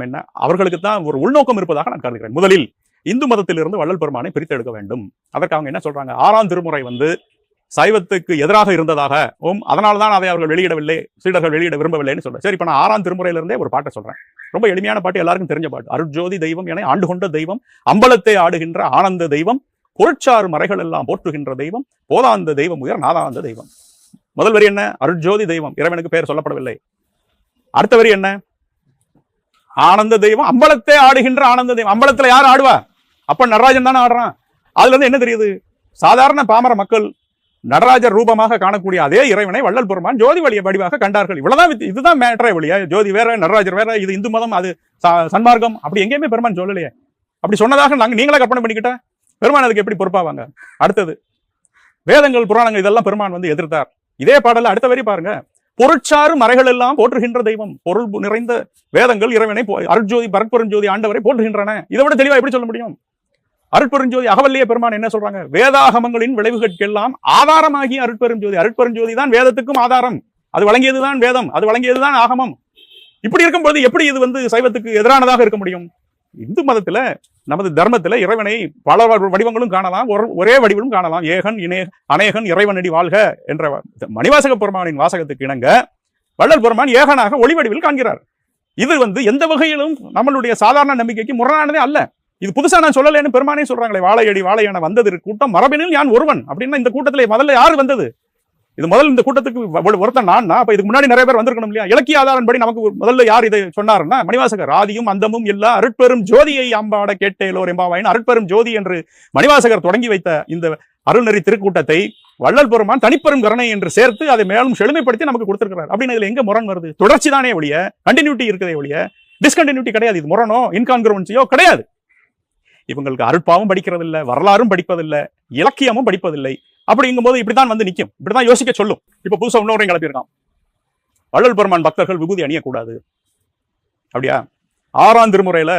என்ன, அவர்களுக்கு தான் ஒரு உள்நோக்கம் இருப்பதாக நான் கருதுகிறேன். முதலில் இந்து மதத்திலிருந்து வள்ளல் பெருமானை பிரித்து எடுக்க வேண்டும். அதற்கு அவங்க என்ன சொல்றாங்க, 6ஆம் திருமுறை சைவத்துக்கு எதிராக இருந்ததாகவும் அதனால்தான் அதை அவர்கள் வெளியிடவில்லை, சீடர்கள் வெளியிட விரும்பவில்லைன்னு சொல்றேன். சரி, இப்ப நான் 6ஆம் திருமுறையிலிருந்தே ஒரு பாட்டை சொல்றேன். ரொம்ப எளிமையான பாட்டு, எல்லாருக்கும் தெரிஞ்ச பாட்டு. அருட்ஜோதி தெய்வம் என ஆண்டு கொண்ட தெய்வம், அம்பலத்தை ஆடுகின்ற ஆனந்த தெய்வம், பொருட்சாறு மறைகள் எல்லாம் போற்றுகின்ற தெய்வம், போதாந்த தெய்வம் உயர் நாதாந்த தெய்வம். முதல் வரி என்ன? அருட்ஜோதி தெய்வம், இறைவனுக்கு பெயர் சொல்லப்படவில்லை. அடுத்த வரி என்ன? ஆனந்த தெய்வம், அம்பலத்தை ஆடுகின்ற ஆனந்த தெய்வம். அம்பலத்துல யார் ஆடுவா? அப்ப நடராஜன் தானே ஆடுறான். அதுல இருந்து என்ன தெரியுது? சாதாரண பாமர மக்கள் நடராஜர் ரூபமாக காணக்கூடிய அதே இறைவனை வள்ளல் பெருமான் ஜோதி வடிவாக கண்டார்கள். இவ்வளவுதான், இதுதான் மேட்டரே வழியா. ஜோதி வேற, நடராஜர் வேற, இது இந்து மதம், அது சன்மார்க்கம், அப்படி எங்கேயுமே பெருமான் சொல்லலையே. அப்படி சொன்னதாக நீங்களா கற்பனை பண்ணிக்கிட்ட பெருமான் அதுக்கு எப்படி பொறுப்பாவாங்க? அடுத்தது, வேதங்கள் புராணங்கள் இதெல்லாம் பெருமான் எதிர்த்தார். இதே பாடல அடுத்த வரி பாருங்க, பொருட்சாறு மறைகள் எல்லாம் போற்றுகின்ற தெய்வம், பொருள் நிறைந்த வேதங்கள் இறைவனை அருட்ஜோதி பரற்பெருஞ்சோதி ஆண்டவரை போற்றுகின்றன. இதை விட தெளிவா எப்படி சொல்ல முடியும்? அருட்பெருஞ்சோதி அகவல்லிய பெருமான் என்ன சொல்றாங்க? வேதாகமங்களின் விளைவுகளுக்கெல்லாம் ஆதாரமாகி அருட்பெருஞ்சோதி. அருட்பெருஞ்சோதி தான் வேதத்துக்கும் ஆதாரம். அது வழங்கியதுதான் வேதம், அது வழங்கியதுதான் ஆகமம். இப்படி இருக்கும்போது எப்படி இது சைவத்துக்கு எதிரானதாக இருக்க முடியும்? இந்து மதத்துல, நமது தர்மத்துல இறைவனை பல வடிவங்களும் காணலாம், ஒரே வடிவிலும் காணலாம். ஏகன் அநேகன் இறைவனடி வாழ்க என்ற மணிவாசக பெருமானின் வாசகத்துக்கு இணங்க வள்ளல் பெருமான் ஏகனாக ஒளி வடிவில் காண்கிறார். இது எந்த வகையிலும் நம்மளுடைய சாதாரண நம்பிக்கைக்கு முரணானதே அல்ல. இது புதுசா நான் சொல்லலைன்னு பெருமானே சொல்றாங்களே, வாழையடி வாழையான வந்தது கூட்டம் மரபினில் யான் ஒருவன் அப்படின்னா இந்த கூட்டத்துல முதல்ல யாரு வந்தது? இது முதல்ல இந்த கூட்டத்துக்கு ஒருத்தன் நான். அப்ப இதுக்கு முன்னாடி நிறைய பேர் வந்திருக்கணும் இல்லையா? இலக்கிய ஆதாரம் படி நமக்கு முதல்ல யார் இதை சொன்னாருன்னா மணிவாசகர். ஆதியும் அந்தமும் இல்ல அருட்பெரும் ஜோதியை அம்பாட கேட்டேலோர் எம்பாவாயின் அருட்பெரும் ஜோதி என்று மணிவாசகர் தொடங்கி வைத்த இந்த அருள்நெறி திருக்கூட்டத்தை வள்ளல் பெருமான் தனிப்பெரும் கருணை என்று சேர்த்து அதை மேலும் செழுமைப்படுத்தி நமக்கு கொடுத்திருக்கிறார். அப்படின்னு இதுல எங்க முரண் வருது? தொடர்ச்சி தானே ஒழிய கண்டினியூட்டி இருக்கிறதே ஒழிய டிஸ்கண்டினியூட்டி கிடையாது. இது முரணோ இன்கான்கிரன்சியோ கிடையாது. இவங்களுக்கு அருட்பாவும் படிக்கிறது இல்லை, வரலாறும் படிப்பதில்லை, இலக்கியமும் படிப்பதில்லை. அப்படிங்கும் போது இப்படிதான் நிற்கும், இப்படிதான் யோசிக்க சொல்லும். இப்ப புதுசா இன்னொரு கிளப்பியிருக்கான், வள்ளல் பெருமான் பக்தர்கள் விபூதி அணியக்கூடாது. அப்படியா? 6ஆம் திருமுறையில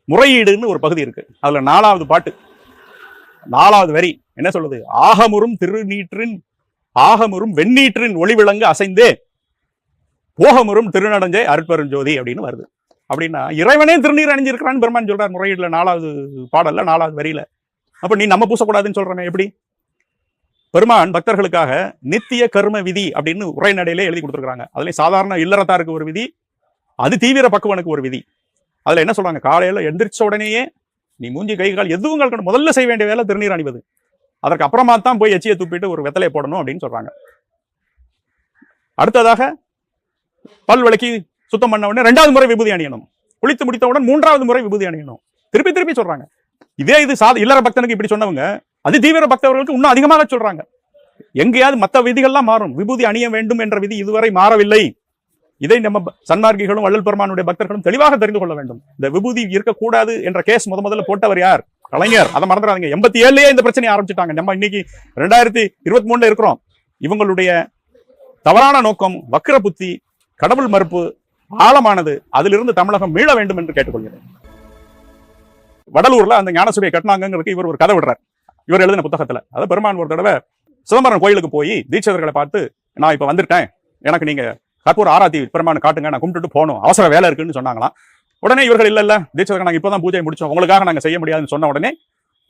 முறையீடுன்னு ஒரு பகுதி இருக்கு. அதுல 4வது பாட்டு 4வது வரி என்ன சொல்லுது? ஆகமுறும் திருநீற்றின் ஆகமுறும் வெண்ணீற்றின் ஒளி விளங்கு அசைந்தே போகமுறும் திருநடஞ்சே அருட்பெருஞ்சோதி அப்படின்னு வருது. அப்படின்னா இறைவனே திருநீர் அணிஞ்சிருக்கிறான்னு பெருமான் சொல்றார் முறையீடுல 4வது பாடல்ல 4வது வரியில. அப்ப நீ நம்ம பூசக்கூடாதுன்னு சொல்றமே எப்படி? பெருமான் பக்தர்களுக்காக நித்திய கர்ம விதி அப்படின்னு உரைநடையிலே எழுதி கொடுத்துருக்காங்க. அதுல சாதாரண இல்லறத்தாருக்கு ஒரு விதி, அது தீவிர பக்குவனுக்கு ஒரு விதி. அதுல என்ன சொல்றாங்க? காலையில எந்திரிச்ச உடனேயே நீ மூஞ்சி கை கால் எதுவும் கலக்கணும், முதல்ல செய்ய வேண்டிய வேலை திருநீர் அணிவது. அதற்கு அப்புறமா தான் போய் எச்சியை துப்பிட்டு ஒரு வெத்தலையை போடணும் அப்படின்னு சொல்றாங்க. அடுத்ததாக பல் விளக்கி சுத்தம் பண்ண உடனே 2வது முறை விபூதி அணியணும், குளித்து முடித்தவுடன் 3வது முறை விபூதி அணியணும். திருப்பி திருப்பி சொல்றாங்க. இது இல்லற பக்தனுக்கு இப்படி சொன்னவங்க அது தீவிர பக்தர்களுக்கு இன்னும் அதிகமாக சொல்றாங்க. எங்கேயாவது மற்ற விதிகள்லாம் மாறும், விபூதி அணிய வேண்டும் என்ற விதி இதுவரை மாறவில்லை. இதை நம்ம சன்மார்க்கிகளும் வள்ளல் பெருமானுடைய பக்தர்களும் தெளிவாக தெரிந்து கொள்ள வேண்டும். இந்த விபூதி இருக்கக்கூடாது என்ற கேஸ் முதல்ல போட்டவர் யார்? கலைஞர். அதை மறந்துடாதீங்க. 87லயே இந்த பிரச்சனையை ஆரம்பிச்சுட்டாங்க. நம்ம இன்னைக்கு 2023 இருக்கிறோம். இவங்களுடைய தவறான நோக்கம், வக்கிர புத்தி, கடவுள் மறுப்பு ஆழமானது. அதிலிருந்து தமிழகம் மீள வேண்டும் என்று கேட்டுக்கொள்கிறேன். வடலூர்ல அந்த ஞானசபையை கட்டினாங்கிறதுக்கு இவர் ஒரு கதை விடுறார். இவர் எழுதின புத்தகத்துல அதை பெருமான் ஒரு தடவை சிதம்பரம் கோயிலுக்கு போய் தீட்சிதர்களை பார்த்து, நான் இப்ப வந்துட்டேன், எனக்கு நீங்க கற்பூர ஆராத்தி பெருமான் காட்டுங்க, நான் கும்பிட்டுட்டு போகணும், அவசர வேலை இருக்குன்னு சொன்னாங்களாம். உடனே இவர்கள் இல்ல தீட்சிதர்கள் நாங்க இப்பதான் பூஜை முடிச்சோம், உங்களுக்காக நாங்க செய்ய முடியாதுன்னு சொன்ன உடனே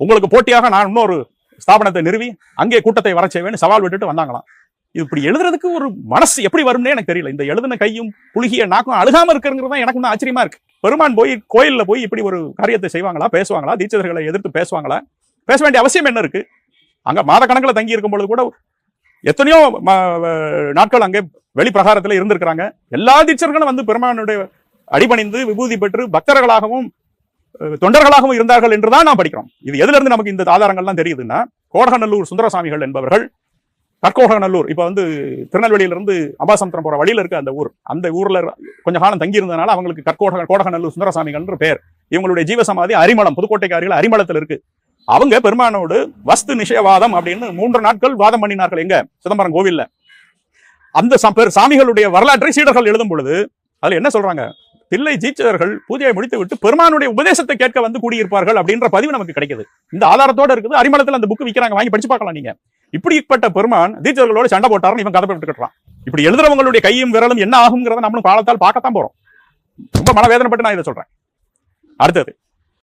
உங்களுக்கு போட்டியாக நான் இன்னொரு ஸ்தாபனத்தை நிறுவி அங்கே கூட்டத்தை வர செய்வேன்னு சவால் விட்டுட்டு வந்தாங்களாம். இப்படி எழுதுறதுக்கு ஒரு மனசு எப்படி வரும்னே எனக்கு தெரியல. இந்த எழுதின கையும் புழுகிய நாக்கும் அழுகாம இருக்கிறது தான் எனக்கு ஆச்சரியமா இருக்கு. பெருமான் போய் கோயில்ல போய் இப்படி ஒரு காரியத்தை செய்வாங்களா, பேசுவாங்களா? தீட்சிதர்களை எதிர்த்து பேசுவாங்களா? பேச வேண்டிய அவசியம் என்ன இருக்கு? அங்க மாத கணக்கில் தங்கி இருக்கும் பொழுது கூட எத்தனையோ நாட்கள் அங்கே வெளி பிரகாரத்துல இருந்திருக்கிறாங்க. எல்லா தீட்சர்களும் பெருமானுடைய அடிபணிந்து விபூதி பெற்று பக்தர்களாகவும் தொண்டர்களாகவும் இருந்தார்கள் என்றுதான் நாம் படிக்கிறோம். இது எதுல இருந்து நமக்கு இந்த ஆதாரங்கள்லாம் தெரியுதுன்னா, கோடகநல்லூர் சுந்தரசாமிகள் என்பவர்கள் கற்கோடகநல்லூர் இப்ப திருநெல்வேலியிலிருந்து அம்பாசமுத்திரம் போற வழியில இருக்கு அந்த ஊர். அந்த ஊர்ல கொஞ்ச காலம் தங்கி இருந்ததுனால அவங்களுக்கு கோடகநல்லூர் சுந்தரசாமிகள் என்ற பெயர். இவங்களுடைய ஜீவசமாதி அரிமளம், புதுக்கோட்டைக்கு அருகில் அரிமளத்தில் இருக்கு. அவங்க பெருமானோடு வஸ்து நிஷயவாதம் அப்படின்னு 3 நாட்கள் வாதம் பண்ணினார்கள். எங்க? சிதம்பரம் கோவில்ல. அந்த சாமிகளுடைய வரலாற்றை சீடர்கள் எழுதும் பொழுது அதுல என்ன சொல்றாங்க? தில்லை தீட்சிதர்கள் பூஜையை முடித்து விட்டு பெருமானுடைய உபதேசத்தை கேட்க கூடியிருப்பார்கள் அப்படின்ற பதிவு நமக்கு கிடைக்குது. இந்த ஆதாரத்தோட இருக்குது. அரிமளத்தில் அந்த புக்கு விற்கிறாங்க, வாங்கி படிச்சு பார்க்கலாம் நீங்க. இப்படிப்பட்ட பெருமான் தீட்சிதர்களோட சண்டை போட்டாருன்னு இவன் கதை போட்டு கட்டுறான். இப்படி எழுதுறவங்களுடைய கையும் விரலும் என்ன ஆகுங்கிறத நம்மளும் காலத்தால் பார்க்கத்தான் போறோம். ரொம்ப மனவேதனைப்பட்டு நான் இதை சொல்றேன். அடுத்தது